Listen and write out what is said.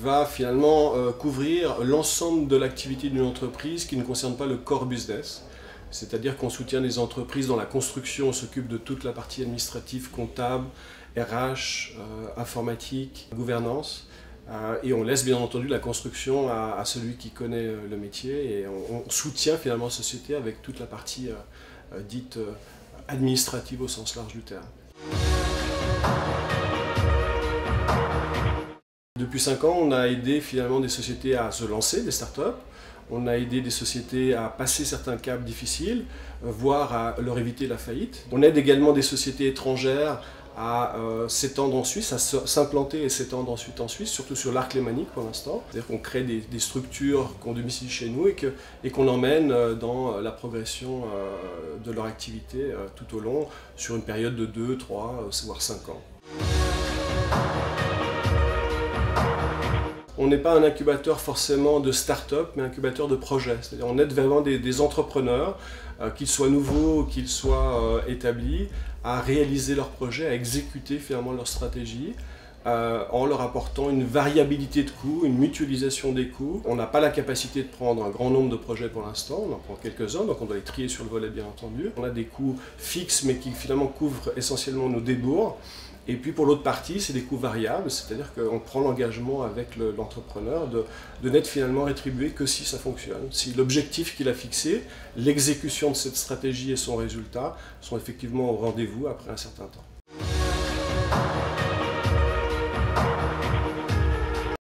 va finalement couvrir l'ensemble de l'activité d'une entreprise qui ne concerne pas le core business. C'est-à-dire qu'on soutient des entreprises dans la construction, on s'occupe de toute la partie administrative, comptable, RH, informatique, gouvernance. Et on laisse bien entendu la construction à celui qui connaît le métier et on soutient finalement la société avec toute la partie dite administrative au sens large du terme. Depuis 5 ans, on a aidé finalement des sociétés à se lancer, des startups. On a aidé des sociétés à passer certains caps difficiles, voire à leur éviter la faillite. On aide également des sociétés étrangères à s'étendre en Suisse, à s'implanter et s'étendre ensuite en Suisse, surtout sur l'arc lémanique pour l'instant. C'est-à-dire qu'on crée des structures qu'on domicile chez nous et qu'on emmène dans la progression de leur activité tout au long, sur une période de 2, 3, voire 5 ans. On n'est pas un incubateur forcément de start-up, mais un incubateur de projets. C'est-à-dire on aide vraiment des entrepreneurs, qu'ils soient nouveaux ou qu'ils soient établis, à réaliser leurs projets, à exécuter finalement leur stratégie, en leur apportant une variabilité de coûts, une mutualisation des coûts. On n'a pas la capacité de prendre un grand nombre de projets pour l'instant, on en prend quelques-uns, donc on doit les trier sur le volet bien entendu. On a des coûts fixes mais qui finalement couvrent essentiellement nos débours. Et puis pour l'autre partie, c'est des coûts variables, c'est-à-dire qu'on prend l'engagement avec l'entrepreneur de n'être finalement rétribué que si ça fonctionne. Si l'objectif qu'il a fixé, l'exécution de cette stratégie et son résultat sont effectivement au rendez-vous après un certain temps.